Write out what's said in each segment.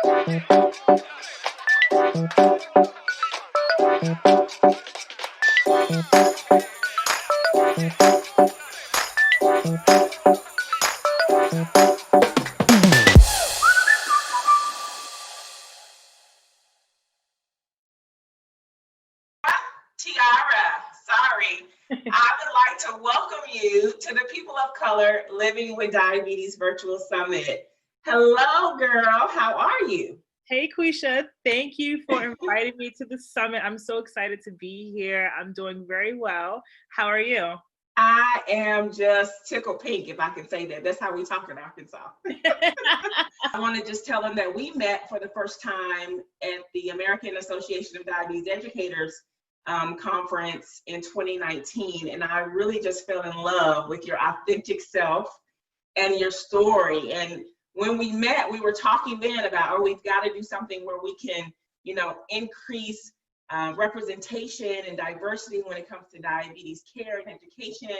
Tiara, sorry. I would like to welcome you to the People of Color Living with Diabetes Virtual Summit. Hello, girl. How are you? Hey, Quisha, thank you for inviting me to the summit. I'm so excited to be here. I'm doing very well. How are you? I am just tickled pink, if I can say that. That's how we talk in Arkansas. I want to just tell them that we met for the first time at the American Association of Diabetes Educators conference in 2019. And I really just fell in love with your authentic self and your story. And when we met, we were talking then about, oh, we've got to do something where we can, increase representation and diversity when it comes to diabetes care and education.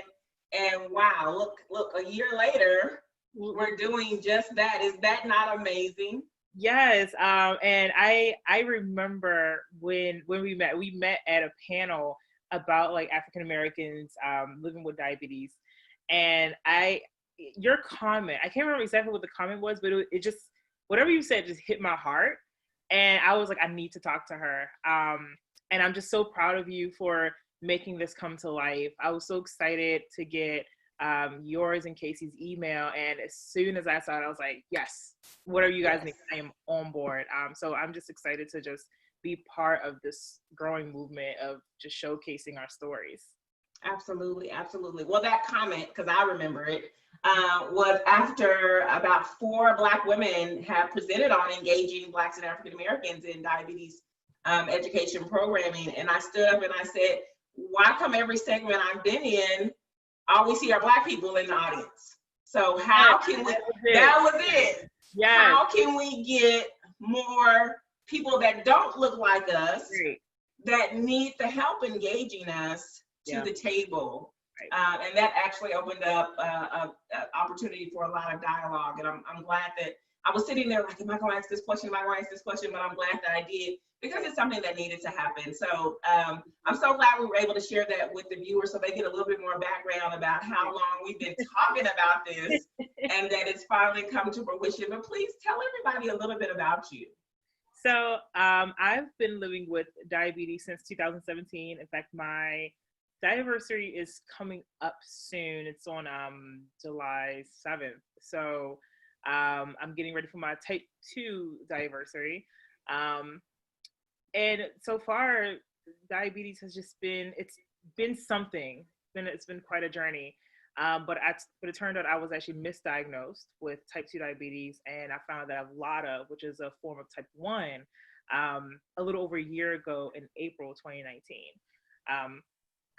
And wow, look, a year later, we're doing just that. Is that not amazing? Yes, and I remember when we met at a panel about like African Americans living with diabetes, and your comment, I can't remember exactly what the comment was, but it just, whatever you said just hit my heart, and I was like, I need to talk to her, and I'm just so proud of you for making this come to life. I was so excited to get yours and Casey's email, and as soon as I saw it, I was like, yes, whatever you guys need, I am on board. So I'm just excited to just be part of this growing movement of just showcasing our stories. Absolutely, absolutely. Well, that comment, because I remember it, was after about 4 Black women have presented on engaging Blacks and African Americans in diabetes education programming. And I stood up and I said, why come every segment I've been in, all we see are Black people in the audience? So how can we, that was it. Yes. How can we get more people that don't look like us, that need the help engaging us to the table? Right. And that actually opened up an opportunity for a lot of dialogue. And I'm glad that I was sitting there like, am I going to ask this question? Am I going to ask this question? But I'm glad that I did, because it's something that needed to happen. So I'm so glad we were able to share that with the viewers so they get a little bit more background about how long we've been talking about this and that it's finally come to fruition. But please tell everybody a little bit about you. So I've been living with diabetes since 2017. In fact, my anniversary is coming up soon. It's on July 7th. So I'm getting ready for my type 2 anniversary. And so far, diabetes has just been, it's been something. It's been quite a journey. But it turned out I was actually misdiagnosed with type 2 diabetes, and I found that I have LADA, which is a form of type 1, a little over a year ago in April 2019.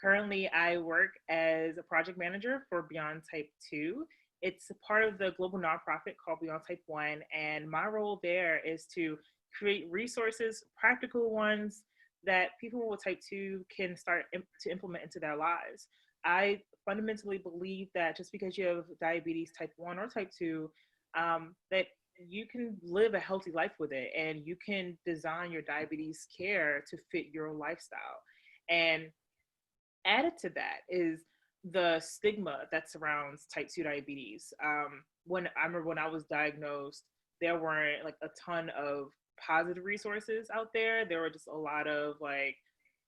Currently, I work as a project manager for Beyond Type 2. It's a part of the global nonprofit called Beyond Type 1, and my role there is to create resources, practical ones, that people with type 2 can start to implement into their lives. I fundamentally believe that just because you have diabetes type 1 or type 2, that you can live a healthy life with it, and you can design your diabetes care to fit your lifestyle. And added to that is the stigma that surrounds type 2 diabetes. When I remember when I was diagnosed, there weren't like a ton of positive resources out there. There were just a lot of like,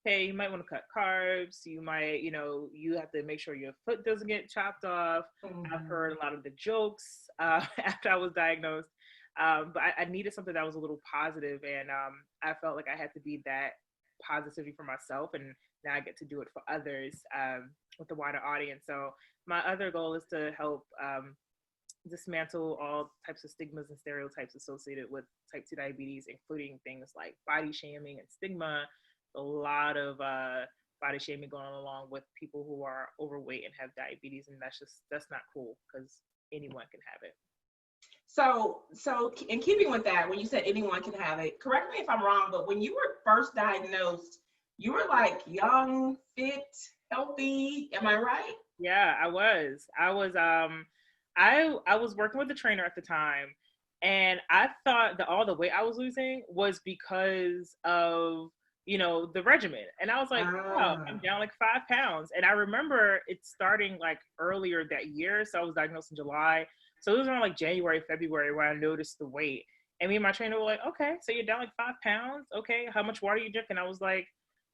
hey, you might want to cut carbs. You might, you have to make sure your foot doesn't get chopped off. Mm-hmm. I've heard a lot of the jokes after I was diagnosed. But I needed something that was a little positive, and I felt like I had to be that positivity for myself, and now I get to do it for others with a wider audience. So my other goal is to help dismantle all types of stigmas and stereotypes associated with type 2 diabetes, including things like body shaming and stigma. A lot of body shaming going along with people who are overweight and have diabetes, and that's not cool, because anyone can have it. So in keeping with that, when you said anyone can have it, correct me if I'm wrong, but when you were first diagnosed, you were like young, fit, healthy. Am I right? Yeah, I was. I was working with a trainer at the time, And I thought that all the weight I was losing was because of, the regimen. And I was like, wow, I'm Ah, down like 5 pounds. And I remember it starting like earlier that year. So I was diagnosed in July. So it was around like January, February where I noticed the weight. And me and my trainer were like, okay, so you're down like 5 pounds. Okay, how much water are you drinking? I was like,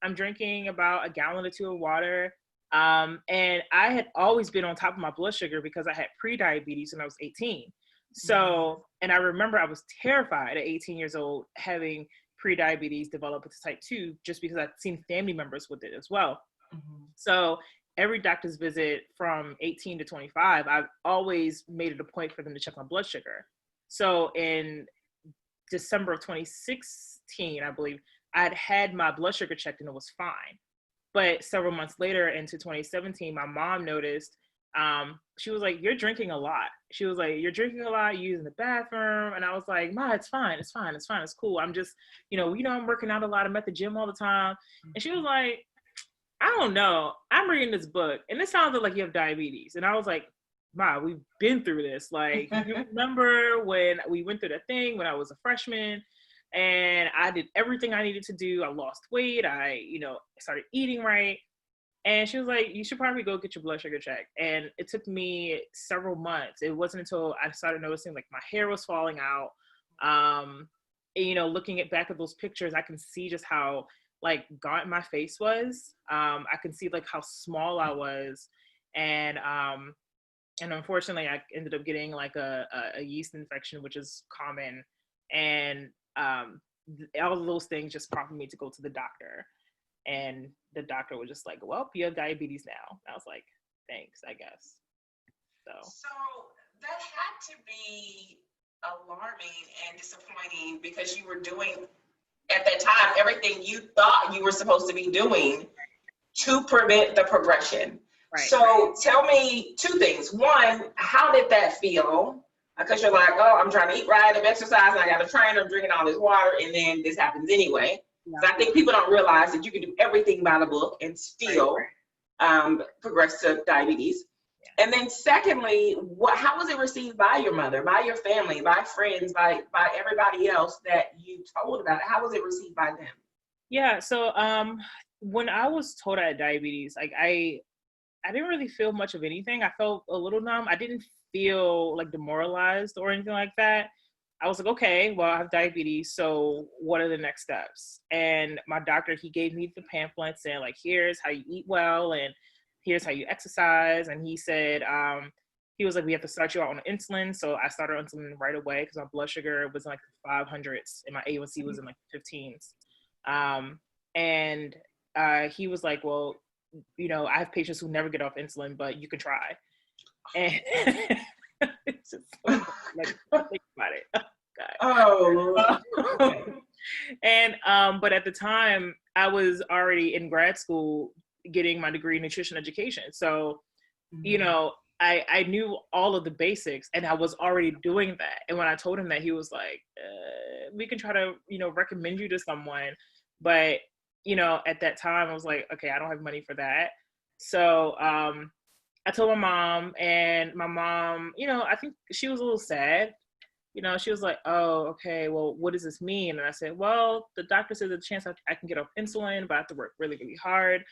I'm drinking about a gallon or two of water. And I had always been on top of my blood sugar because I had pre-diabetes when I was 18. So, and I remember I was terrified at 18 years old having pre-diabetes develop into type 2 just because I'd seen family members with it as well. mhm. So every doctor's visit from 18 to 25, I've always made it a point for them to check my blood sugar. So in December of 2016, I believe, I'd had my blood sugar checked and it was fine. But several months later into 2017, my mom noticed, she was like, you're drinking a lot. She was like, you're drinking a lot, you're using the bathroom. And I was like, Ma, it's fine. It's fine. It's fine. It's cool. I'm just, I'm working out a lot. I'm at the gym all the time. And she was like, I don't know. I'm reading this book and it sounded like you have diabetes. And I was like, Ma, we've been through this. Like, you remember when we went through that thing when I was a freshman and I did everything I needed to do. I lost weight. I, started eating right. And she was like, you should probably go get your blood sugar checked. And it took me several months. It wasn't until I started noticing like my hair was falling out. And, looking back at those pictures, I can see just how like gaunt my face was. I can see like how small I was. And unfortunately I ended up getting like a yeast infection, which is common. And all of those things just prompted me to go to the doctor. And the doctor was just like, well, you have diabetes now. And I was like, thanks, I guess. So that had to be alarming and disappointing because you were doing at that time everything you thought you were supposed to be doing to prevent the progression. Right. So tell me two things. One, how did that feel? Because you're like, oh, I'm trying to eat right, I'm exercising, I got a trainer, I'm drinking all this water, and then this happens anyway. Yeah. So I think people don't realize that you can do everything by the book and still progress to diabetes. Yeah. And then secondly, how was it received by your mother, by your family, by friends, by everybody else that you told about it? How was it received by them? Yeah, so when I was told I had diabetes, like I didn't really feel much of anything. I felt a little numb. I didn't feel like demoralized or anything like that. I was like, okay, well, I have diabetes, so what are the next steps? And my doctor, he gave me the pamphlet saying like, here's how you eat well, and here's how you exercise. And he said, he was like, we have to start you out on insulin. So I started on insulin right away because my blood sugar was in like the 500s and my A1C was in like the 15s. And he was like, well, I have patients who never get off insulin, but you can try. And it's just so like, think about it. Oh, God. Oh. And but at the time I was already in grad school getting my degree in nutrition education. So, I knew all of the basics and I was already doing that. And when I told him that, he was like, we can try to, recommend you to someone. But, at that time I was like, okay, I don't have money for that. So I told my mom, and my mom, I think she was a little sad. She was like, oh, okay, well, what does this mean? And I said, well, the doctor said there's a chance I can get off insulin, but I have to work really, really hard.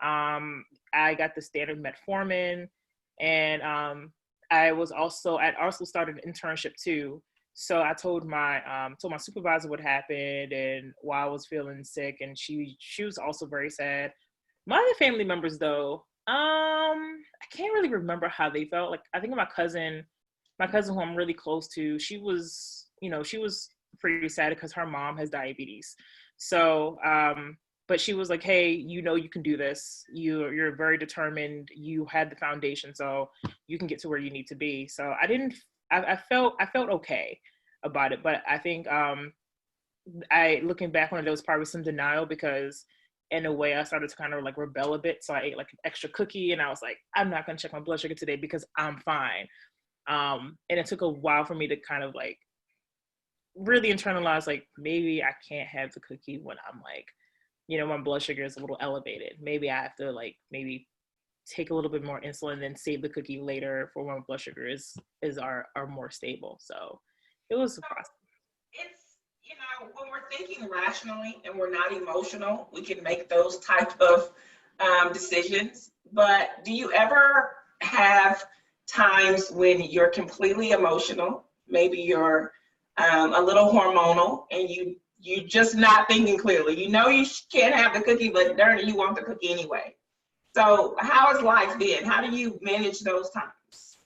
I got the standard metformin, and I also started an internship too. So I told my supervisor what happened and why I was feeling sick, and she was also very sad. My other family members, though, I can't really remember how they felt. Like, I think my cousin who I'm really close to, she was pretty sad because her mom has diabetes. So, but she was like, hey, you can do this. You're very determined. You had the foundation, so you can get to where you need to be. So I felt okay about it. But I think looking back on it, there was probably some denial because in a way I started to kind of like rebel a bit. So I ate like an extra cookie and I was like, I'm not going to check my blood sugar today because I'm fine. And it took a while for me to kind of like really internalize, like, maybe I can't have the cookie when I'm like, my blood sugar is a little elevated. Maybe I have to like, maybe take a little bit more insulin and save the cookie later for when my blood sugar are more stable. So it was a process. It's, when we're thinking rationally and we're not emotional, we can make those type of decisions. But do you ever have times when you're completely emotional? Maybe you're a little hormonal, and you just not thinking clearly. You know you can't have the cookie, but darn it, you want the cookie anyway. So how has life been? How do you manage those times?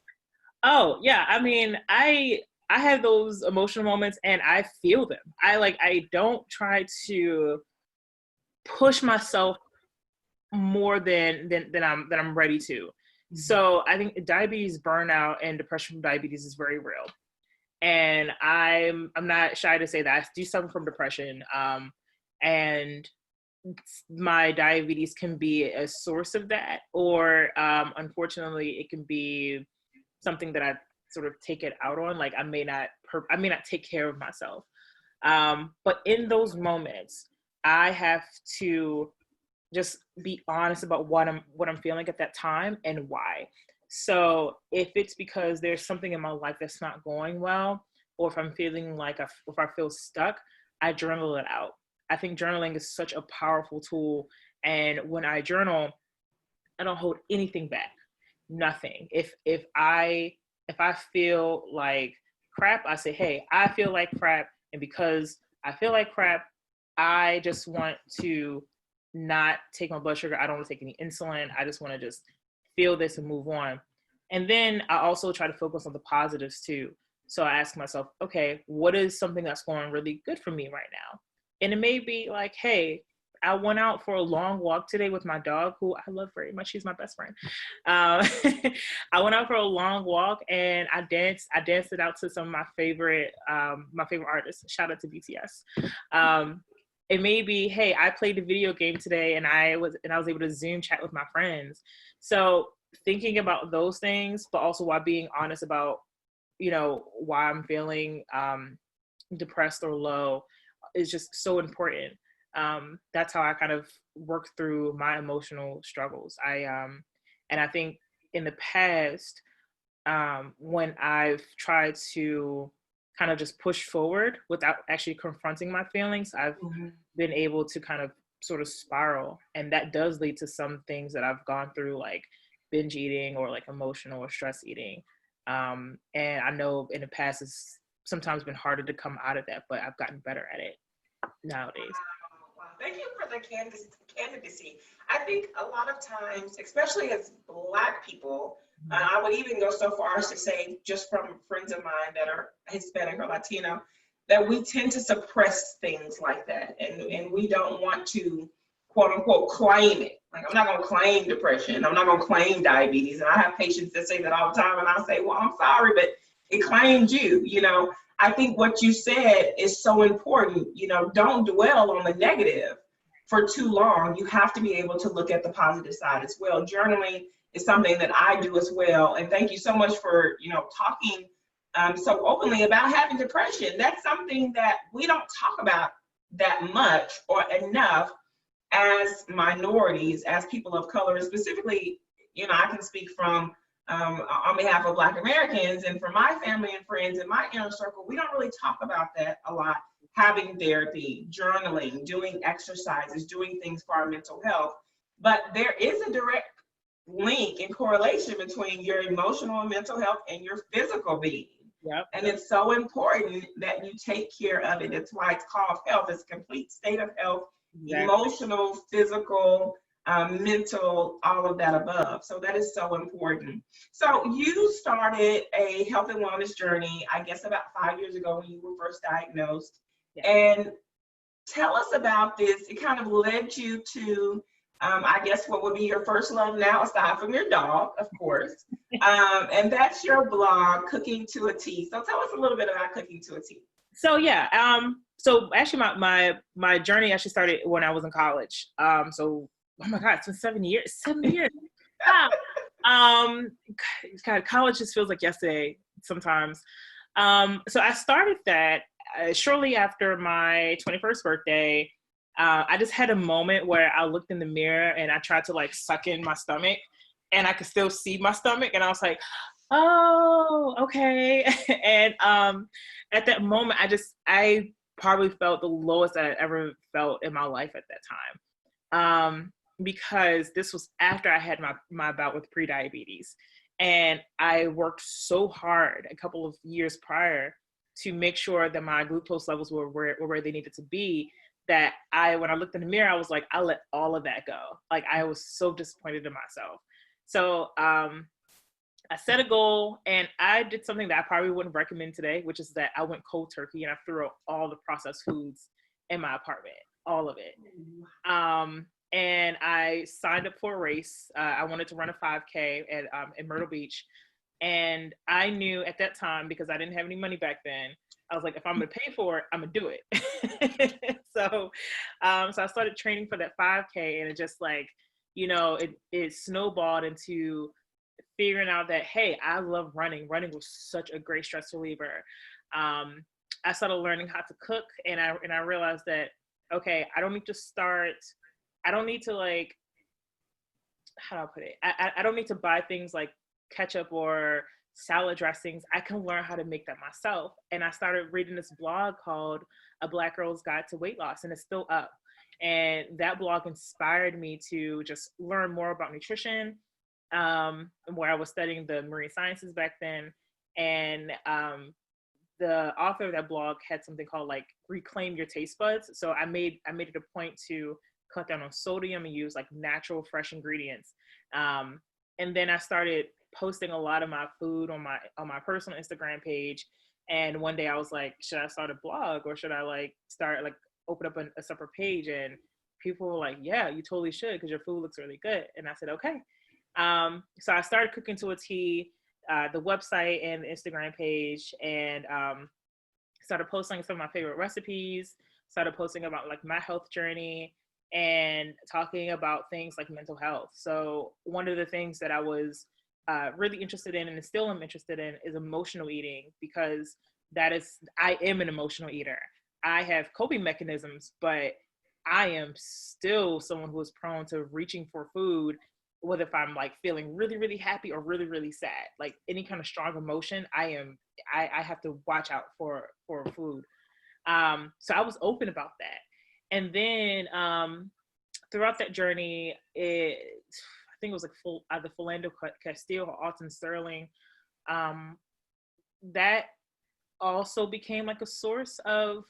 Oh yeah, I mean, I have those emotional moments and I feel them. I don't try to push myself more than I'm ready to. Mm-hmm. So I think diabetes burnout and depression from diabetes is very real. And I'm not shy to say that I do suffer from depression. And my diabetes can be a source of that, or unfortunately it can be something that I sort of take it out on. Like I may not take care of myself. But in those moments, I have to just be honest about what I'm feeling at that time and why. So if it's because there's something in my life that's not going well, or if I'm feeling like if I feel stuck, I journal it out. I think journaling is such a powerful tool. And when I journal, I don't hold anything back. Nothing. If I feel like crap, I say, hey, I feel like crap. And because I feel like crap, I just want to not take my blood sugar. I don't want to take any insulin. I just want to just feel this and move on. And then I also try to focus on the positives too. So I ask myself, okay, what is something that's going really good for me right now? And it may be like, hey, I went out for a long walk today with my dog, who I love very much. She's my best friend. I went out for a long walk and I danced it out to some of my favorite artists. Shout out to BTS. It may be, hey, I played a video game today and I was able to Zoom chat with my friends. So thinking about those things, but also while being honest about, why I'm feeling depressed or low is just so important. That's how I kind of work through my emotional struggles. And I think in the past, when I've tried to kind of just push forward without actually confronting my feelings, I've been able to kind of sort of spiral. And that does lead to some things that I've gone through, like binge eating or like emotional or stress eating. And I know in the past it's sometimes been harder to come out of that, but I've gotten better at it nowadays. Wow. Thank you for the candidacy. I think a lot of times, especially as Black people, I would even go so far as to say, just from friends of mine that are Hispanic or Latino, that we tend to suppress things like that. And we don't want to, quote unquote, claim it. Like, I'm not going to claim depression. I'm not going to claim diabetes. And I have patients that say that all the time. And I say, well, I'm sorry, but it claimed you. I think what you said is so important. Don't dwell on the negative for too long. You have to be able to look at the positive side as well. Journaling is something that I do as well. And thank you so much for, talking so openly about having depression. That's something that we don't talk about that much or enough as minorities, as people of color, and specifically, I can speak from on behalf of Black Americans and for my family and friends in my inner circle. We don't really talk about that a lot. Having therapy, journaling, doing exercises, doing things for our mental health. But there is a direct link and correlation between your emotional and mental health and your physical being. Yep. And it's so important that you take care of it. That's why it's called health. It's a complete state of health, exactly. Emotional, physical, mental, all of that above. So that is so important. So you started a health and wellness journey, I guess about 5 years ago when you were first diagnosed. Yeah. And tell us about this. It kind of led you to, I guess, what would be your first love now, aside from your dog, of course. And that's your blog, Cooking to a T. So tell us a little bit about Cooking to a T. So yeah, so actually my journey actually started when I was in college. So oh my God, it's been 7 years. 7 years. Wow. God, college just feels like yesterday sometimes. So I started that shortly after my 21st birthday. I just had a moment where I looked in the mirror and I tried to like suck in my stomach, and I could still see my stomach, and I was like, Oh, okay. And at that moment, I probably felt the lowest I had ever felt in my life at that time. Because this was after I had my bout with pre-diabetes. And I worked so hard a couple of years prior to make sure that my glucose levels were where they needed to be, that when I looked in the mirror, I was like, I let all of that go. Like, I was so disappointed in myself. So I set a goal, and I did something that I probably wouldn't recommend today, which is that I went cold turkey and I threw out all the processed foods in my apartment, all of it. And I signed up for a race. I wanted to run a 5K in Myrtle Beach. And I knew at that time, because I didn't have any money back then, I was like, if I'm going to pay for it, I'm going to do it. So I started training for that 5K, and it just like, it snowballed into figuring out that, hey, I love running. Running was such a great stress reliever. I started learning how to cook, and I realized that, okay, I don't need to like, how do I put it? I don't need to buy things like ketchup or salad dressings. I can learn how to make that myself. And I started reading this blog called A Black Girl's Guide to Weight Loss, and it's still up. And that blog inspired me to just learn more about nutrition, where I was studying the marine sciences back then. And the author of that blog had something called like reclaim your taste buds. So I made it a point to cut down on sodium and use like natural, fresh ingredients. And then I started posting a lot of my food on my personal Instagram page. And one day I was like, should I start a blog, or should I like start like open up a separate page? And people were like, yeah, you totally should, because your food looks really good. And I said, okay. So I started cooking to a T, the website and the Instagram page, and started posting some of my favorite recipes, started posting about like my health journey, and talking about things like mental health. So one of the things that I was really interested in, and still am interested in, is emotional eating, because I am an emotional eater. I have coping mechanisms, but I am still someone who is prone to reaching for food, whether if I'm like feeling really, really happy or really, really sad. Like any kind of strong emotion, I have to watch out for food. So I was open about that. And then throughout that journey, I think it was like either Philando Castile or Alton Sterling, that also became like a source of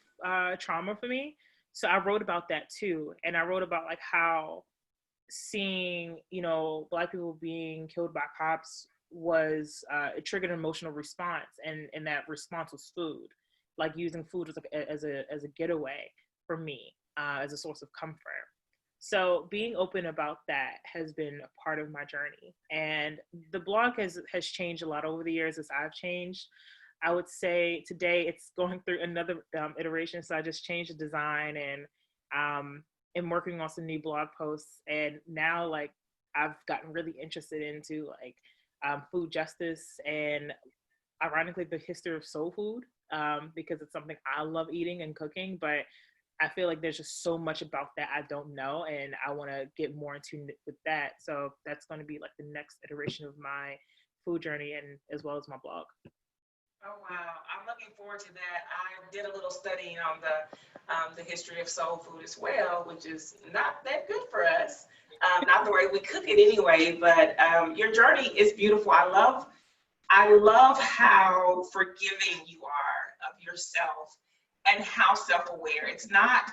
trauma for me. So I wrote about that too. And I wrote about like how seeing, Black people being killed by cops was it triggered an emotional response, and that response was food, like using food as a getaway for me, as a source of comfort. So being open about that has been a part of my journey, and the blog has changed a lot over the years as I've changed. I would say today it's going through another iteration. So I just changed the design, and am working on some new blog posts. And now like I've gotten really interested into like food justice, and ironically the history of soul food, because it's something I love eating and cooking, but I feel like there's just so much about that I don't know, and I want to get more in tune with that. So that's going to be like the next iteration of my food journey, and as well as my blog. Oh wow, I'm looking forward to that. I did a little studying on the history of soul food as well, which is not that good for us. Not the way we cook it anyway, but your journey is beautiful. I love how forgiving you are of yourself and how self-aware. It's not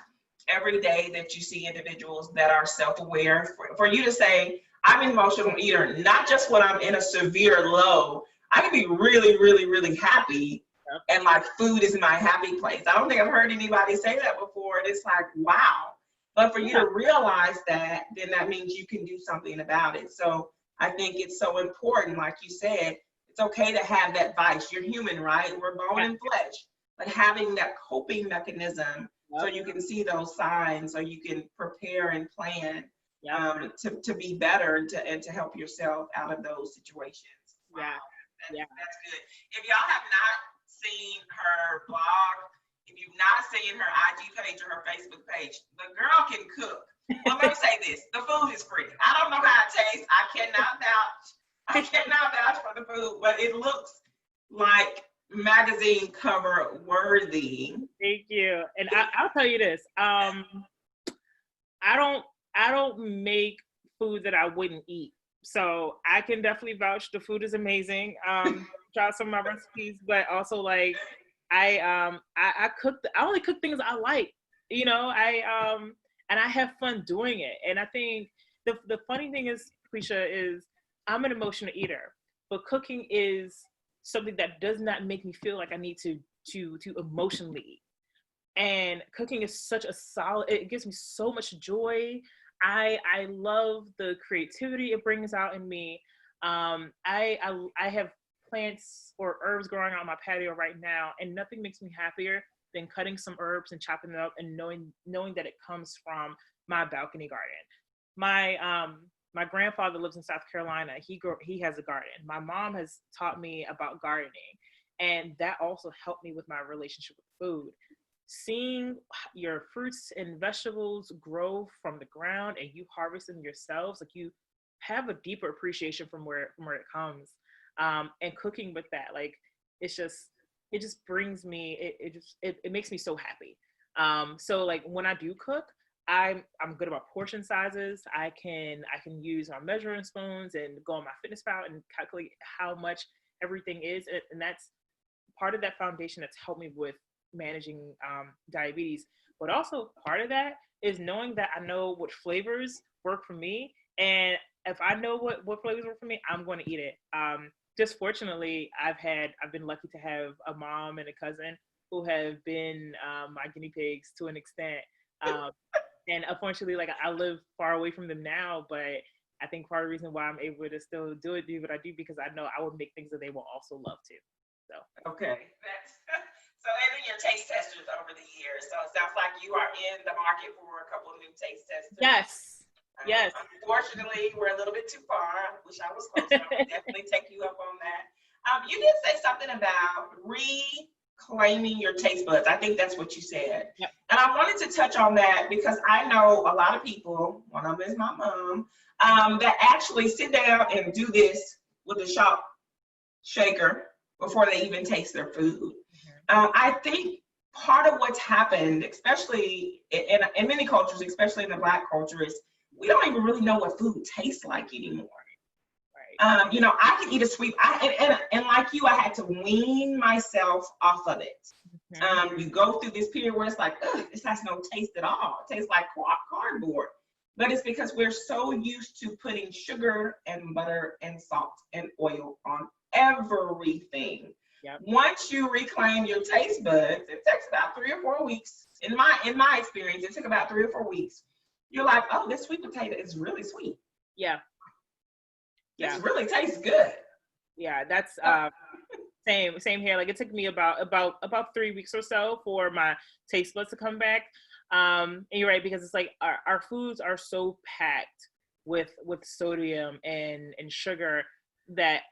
every day that you see individuals that are self-aware. For you to say, I'm an emotional eater, not just when I'm in a severe low, I can be really, really, really happy, and like food is my happy place. I don't think I've heard anybody say that before. And it's like, wow. But for you to realize that, then that means you can do something about it. So I think it's so important, like you said, it's okay to have that vice. You're human, right? We're bone and flesh. But having that coping mechanism, so you can see those signs, so you can prepare and plan to be better and to help yourself out of those situations. Wow. That's good. If y'all have not seen her blog, if you've not seen her IG page or her Facebook page, the girl can cook. Well, let me say this, the food is free. I don't know how it tastes. I cannot vouch I cannot vouch for the food, but it looks like magazine cover worthy. Thank you. And I'll tell you this. I don't make food that I wouldn't eat. So I can definitely vouch the food is amazing. Try some of my recipes, but also like I cook I only cook things I like. And I have fun doing it. And I think the funny thing is, Quisha, is I'm an emotional eater, but cooking is something that does not make me feel like I need to emotionally eat. And cooking is such a solid, it gives me so much joy. I love the creativity it brings out in me. I have plants or herbs growing on my patio right now, and nothing makes me happier than cutting some herbs and chopping them up and knowing that it comes from my balcony garden. My grandfather lives in South Carolina. He has a garden. My mom has taught me about gardening, and that also helped me with my relationship with food. Seeing your fruits and vegetables grow from the ground and you harvest them yourselves, like you have a deeper appreciation from where it comes. And cooking with that, like it just brings me it makes me so happy. So like when I do cook, I'm good about portion sizes. I can use my measuring spoons and go on my fitness pal and calculate how much everything is, and that's part of that foundation that's helped me with managing diabetes. But also part of that is knowing that I know what flavors work for me, and if I know what flavors work for me, I'm going to eat it. Just fortunately, I've been lucky to have a mom and a cousin who have been my guinea pigs to an extent. And unfortunately, like I live far away from them now, but I think part of the reason why I'm able to still do what I do, because I know I will make things that they will also love too. So Okay. That's so and then your taste testers over the years. So it sounds like you are in the market for a couple of new taste testers. yes, yes. Unfortunately, we're a little bit too far. I wish I was closer. I would definitely take you up on that. You did say something about reclaiming your taste buds. I think that's what you said. Yep. And I wanted to touch on that because I know a lot of people, one of them is my mom, that actually sit down and do this with a shop shaker before they even taste their food. I think part of what's happened, especially in many cultures, especially in the Black culture, is we don't even really know what food tastes like anymore. Right. I can eat a sweet, and like you, I had to wean myself off of it. You go through this period where it's like, ugh, this has no taste at all. It tastes like cardboard. But it's because we're so used to putting sugar and butter and salt and oil on everything. Yep. Once you reclaim your taste buds, it takes about 3 or 4 weeks. In my experience, it took about 3 or 4 weeks. You're like, oh, this sweet potato is really sweet. Yeah. This really tastes good. Yeah, that's same here. Like it took me about 3 weeks or so for my taste buds to come back. And you're right, because it's like our foods are so packed with sodium and sugar that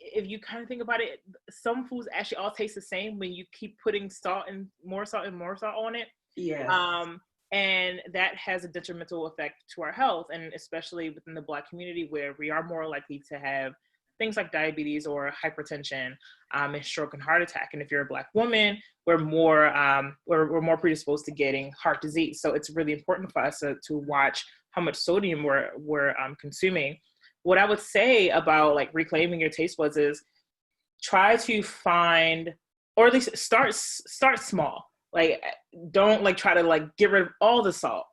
if you kind of think about it, some foods actually all taste the same when you keep putting salt and more salt on it. Yeah. And that has a detrimental effect to our health, and especially within the Black community, where we are more likely to have things like diabetes or hypertension, and stroke and heart attack. And if you're a Black woman, we're more predisposed to getting heart disease. So it's really important for us to watch how much sodium we're consuming. What I would say about like reclaiming your taste buds is try to find, or at least start small. Like don't like try to like get rid of all the salt,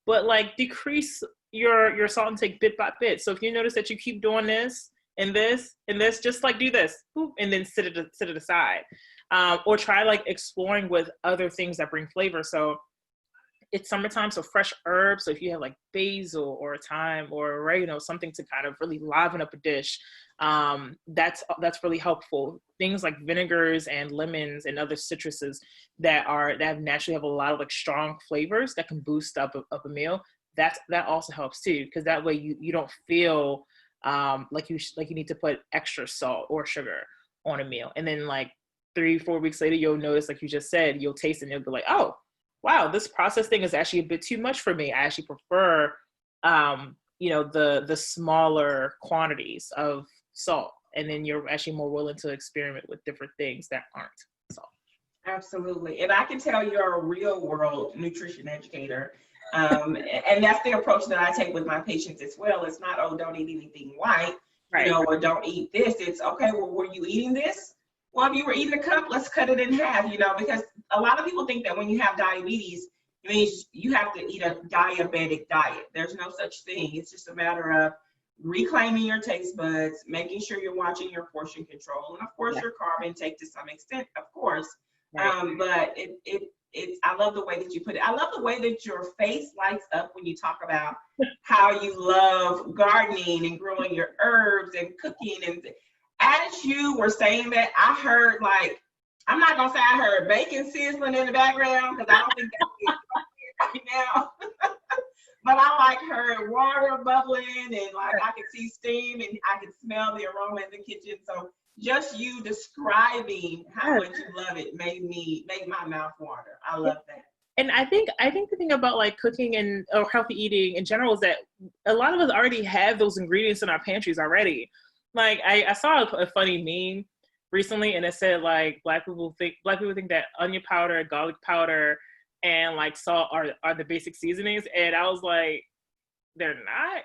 but like decrease your salt intake bit by bit. So if you notice that you keep doing this and this and this, just like do this, boop, and then sit it aside, or try like exploring with other things that bring flavor. So it's summertime, so fresh herbs. So if you have like basil or thyme or oregano, something to kind of really liven up a dish, that's really helpful. Things like vinegars and lemons and other citruses that naturally have a lot of like strong flavors that can boost up a meal. That also helps too, because that way you don't feel like you need to put extra salt or sugar on a meal. And then like 3-4 weeks later, you'll notice, like you just said, you'll taste it and you'll be like, oh, wow, this processed thing is actually a bit too much for me. I actually prefer, the smaller quantities of salt. And then you're actually more willing to experiment with different things that aren't salt. Absolutely. And I can tell you're a real world nutrition educator. And that's the approach that I take with my patients as well. It's not, oh, don't eat anything white, Right. Or don't eat this. It's okay, well, were you eating this? Well, if you were eating a cup, let's cut it in half, because a lot of people think that when you have diabetes, it means you have to eat a diabetic diet. There's no such thing. It's just a matter of reclaiming your taste buds, making sure you're watching your portion control, and of course your carb intake to some extent, of course. Right. But it's I love the way that you put it. I love the way that your face lights up when you talk about how you love gardening and growing your herbs and cooking. And as you were saying that, I heard, like, I'm not gonna say I heard bacon sizzling in the background, because I don't think that's right now. But I heard water bubbling, and I could see steam, and I could smell the aroma in the kitchen. So just you describing how much you love it made my mouth water. I love that. And I think the thing about cooking and or healthy eating in general is that a lot of us already have those ingredients in our pantries already. I saw a funny meme recently, and it said black people think that onion powder, garlic powder, and salt are the basic seasonings, and I was like, they're not,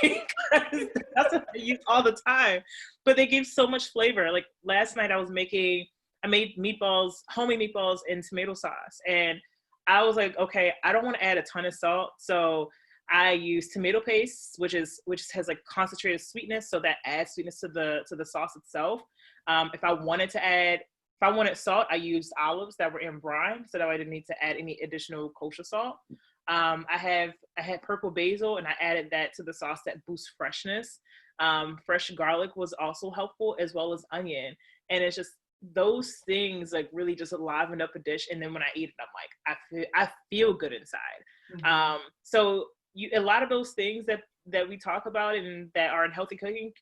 because that's what I use all the time, but they give so much flavor. Last night I made meatballs, homemade meatballs in tomato sauce, and I was like, okay, I don't want to add a ton of salt, so I use tomato paste, which has concentrated sweetness, so that adds sweetness to the sauce itself. If I wanted salt, I used olives that were in brine, so that I didn't need to add any additional kosher salt. I had purple basil, and I added that to the sauce that boosts freshness. Fresh garlic was also helpful, as well as onion. And it's just those things really just liven up a dish. And then when I eat it, I'm like, I feel good inside. Mm-hmm. So a lot of those things that we talk about and that are in healthy cooking,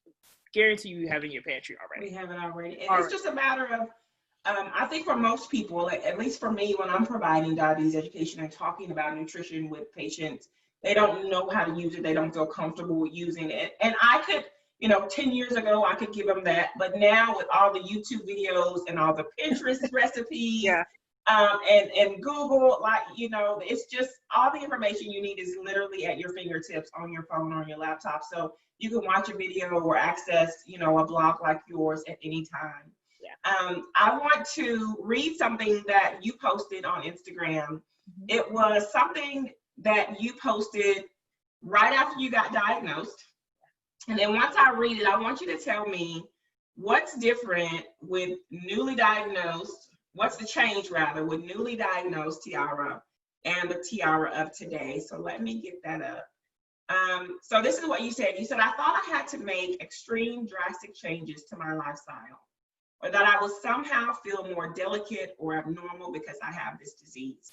guarantee you have in your pantry already. We have it already. It's just a matter of, I think for most people, at least for me, when I'm providing diabetes education and talking about nutrition with patients, they don't know how to use it. They don't feel comfortable with using it. And I could, 10 years ago, I could give them that. But now with all the YouTube videos and all the Pinterest recipes, yeah. And Google, it's just all the information you need is literally at your fingertips on your phone or on your laptop. So you can watch a video or access, a blog like yours at any time. Yeah. I want to read something that you posted on Instagram. Mm-hmm. It was something that you posted right after you got diagnosed. And then once I read it, I want you to tell me what's different with what's the change rather with newly diagnosed Tiara and the Tiara of today. So let me get that up. So this is what you said. You said, I thought I had to make extreme drastic changes to my lifestyle, or that I would somehow feel more delicate or abnormal because I have this disease.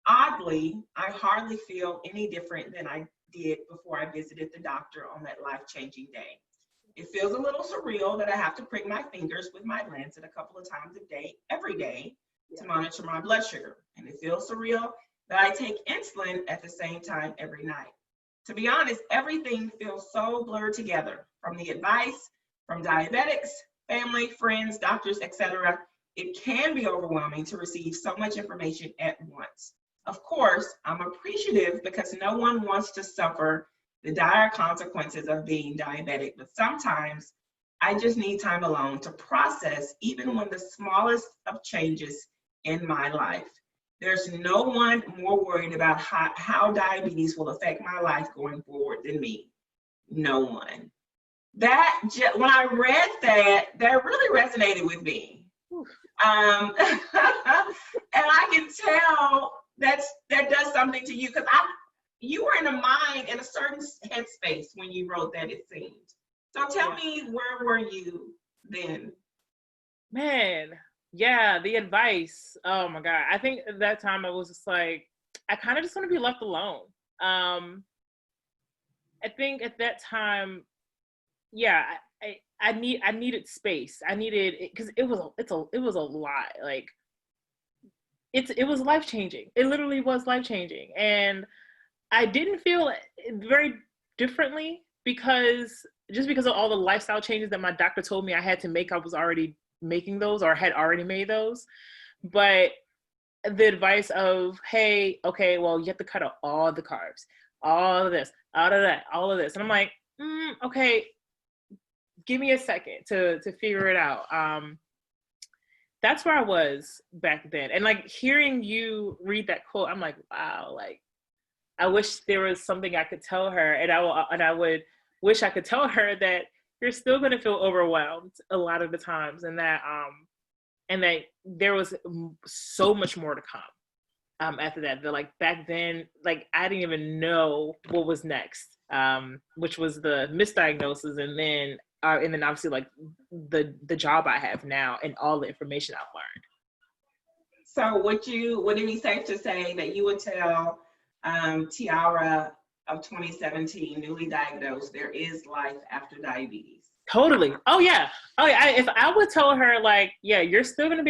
Oddly, I hardly feel any different than I did before I visited the doctor on that life-changing day. It feels a little surreal that I have to prick my fingers with my lancet a couple of times a day, every day, to monitor my blood sugar. And it feels surreal that I take insulin at the same time every night. To be honest, everything feels so blurred together, from the advice from diabetics, family, friends, doctors, etc. It can be overwhelming to receive so much information at once. Of course, I'm appreciative because no one wants to suffer the dire consequences of being diabetic, but sometimes I just need time alone to process even when the smallest of changes in my life. There's no one more worried about how diabetes will affect my life going forward than me. No one. When I read that really resonated with me. And I can tell that does something to you, because you were in a certain headspace when you wrote that, it seemed. So tell me, where were you then? Man, yeah, the advice. Oh my God. I think at that time I was just like, I kind of just want to be left alone. I think at that time, yeah, I needed space. I needed it because it was a lot. It was life changing. It literally was life changing, and I didn't feel very differently because of all the lifestyle changes that my doctor told me I had to make, I was already making those or had already made those. But the advice of, hey, okay, well, you have to cut out all the carbs, all of this, out of that, all of this. And I'm like, okay, give me a second to figure it out. That's where I was back then. And like hearing you read that quote, I'm like, wow, like I wish there was something I could tell her, and I would wish I could tell her that you're still going to feel overwhelmed a lot of the times, and that there was so much more to come after that. That like back then, like I didn't even know what was next, which was the misdiagnosis, and then obviously like the job I have now and all the information I've learned. So would it be safe to say that you would tell Tiara of 2017, newly diagnosed, there is life after diabetes? Totally. Oh yeah. If I would tell her like, yeah, you're gonna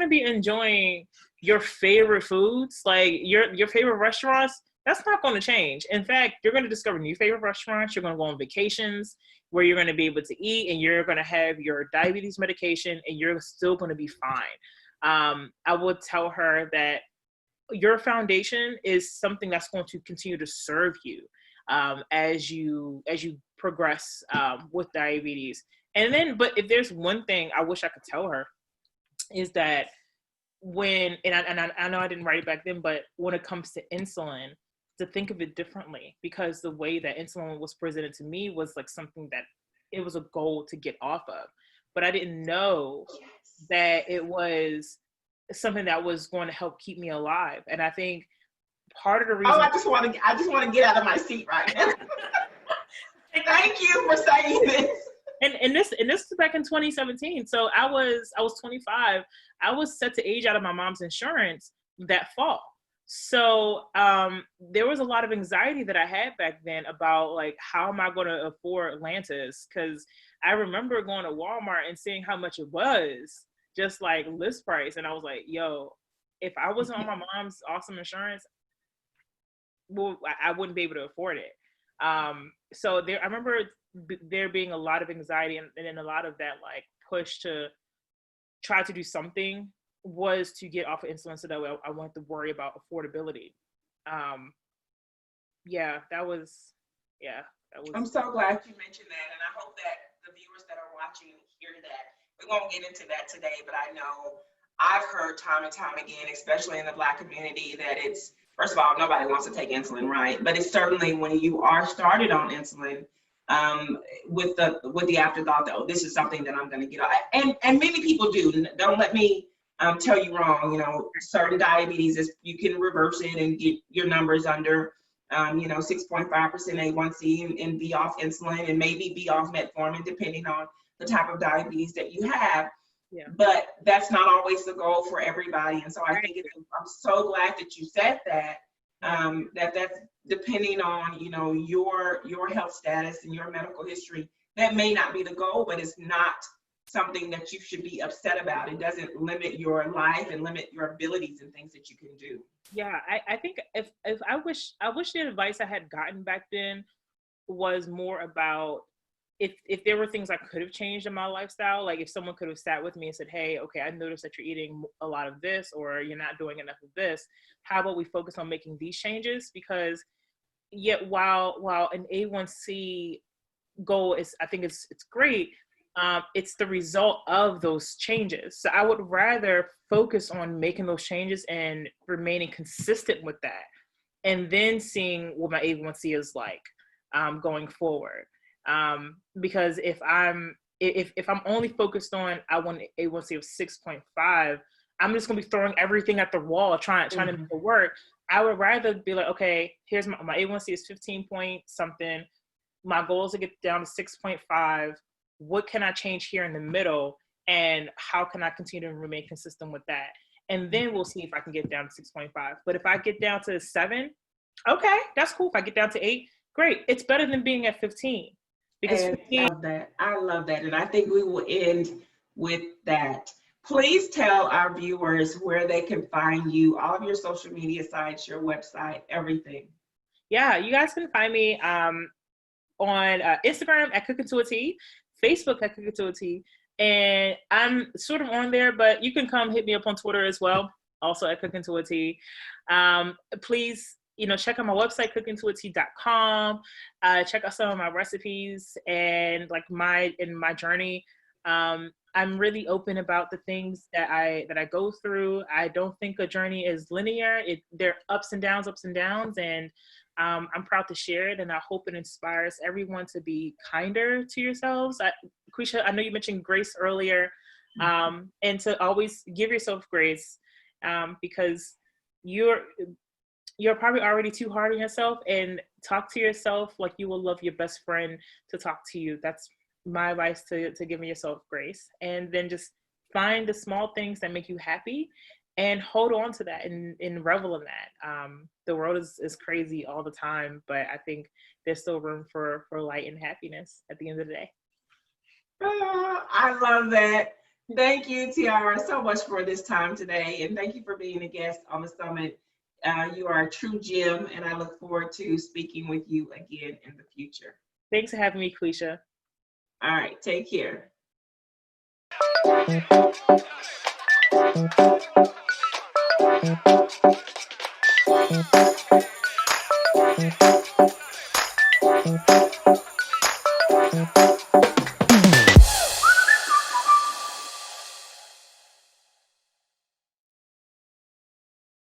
be enjoying your favorite foods, like your favorite restaurants. That's not going to change. In fact, you're going to discover new favorite restaurants. You're going to go on vacations where you're going to be able to eat, and you're going to have your diabetes medication, and you're still going to be fine. I would tell her that your foundation is something that's going to continue to serve you as you progress with diabetes. And then, but if there's one thing I wish I could tell her is that I know I didn't write it back then, but when it comes to insulin, to think of it differently, because the way that insulin was presented to me was like something that it was a goal to get off of, but I didn't know that it was something that was going to help keep me alive. And I think part of the reason I just want to get out of my seat right now. Thank you for saying this. And this is back in 2017. So I was 25. I was set to age out of my mom's insurance that fall. So there was a lot of anxiety that I had back then about like, how am I going to afford Atlantis? Because I remember going to Walmart and seeing how much it was, just like list price. And I was like, yo, if I wasn't on my mom's awesome insurance, well, I wouldn't be able to afford it. So I remember there being a lot of anxiety, and then a lot of that like push to try to do something was to get off of insulin so that way I won't have to worry about affordability. That was. I'm so glad you mentioned that, and I hope that the viewers that are watching hear that. We won't get into that today, but I know I've heard time and time again, especially in the Black community, that it's, first of all, nobody wants to take insulin, right? But it's certainly when you are started on insulin, with the afterthought that, oh, this is something that I'm going to get on. And many people do. Don't let me tell you wrong. You know, certain diabetes is, you can reverse it and get your numbers under 6.5% A1C and be off insulin, and maybe be off metformin depending on the type of diabetes that you have. Yeah. But that's not always the goal for everybody. And so I think I'm so glad that you said that, that's depending on, your health status and your medical history. That may not be the goal, but it's not something that you should be upset about. It doesn't limit your life and limit your abilities and things that you can do. Yeah, I think if I wish the advice I had gotten back then was more about if there were things I could have changed in my lifestyle, like if someone could have sat with me and said, hey, okay, I noticed that you're eating a lot of this, or you're not doing enough of this. How about we focus on making these changes? Because yet while an A1C goal is, I think it's great, it's the result of those changes. So I would rather focus on making those changes and remaining consistent with that, and then seeing what my A1C is like going forward. Because if I'm only focused on, I want an A1C of 6.5, I'm just gonna be throwing everything at the wall trying to make it work. I would rather be like, okay, here's my A1C is 15 point something. My goal is to get down to 6.5. What can I change here in the middle, and how can I continue to remain consistent with that? And then we'll see if I can get down to 6.5. But if I get down to 7, okay, that's cool. If I get down to 8, great. It's better than being at 15. Because 15, I love that. And I think we will end with that. Please tell our viewers where they can find you, all of your social media sites, your website, everything. Yeah, you guys can find me on Instagram at Cooking to a Tea, Facebook at Cooking to a Tea, and I'm sort of on there, but you can come hit me up on Twitter as well, also at Cooking to a Tea. Please, check out my website, cookingtoatea.com. Check out some of my recipes and like my journey. I'm really open about the things that I go through. I don't think a journey is linear. There are ups and downs, and I'm proud to share it, and I hope it inspires everyone to be kinder to yourselves. Quisha, I know you mentioned grace earlier, and to always give yourself grace, because you're probably already too hard on yourself, and talk to yourself like you will love your best friend to talk to you. That's my advice to giving yourself grace, and then just find the small things that make you happy and hold on to that and revel in that. The world is crazy all the time, but I think there's still room for light and happiness at the end of the day. I love that. Thank you, Tiara, so much for this time today, and thank you for being a guest on the summit. You are a true gem, and I look forward to speaking with you again in the future. Thanks for having me, Quisha. All right, take care.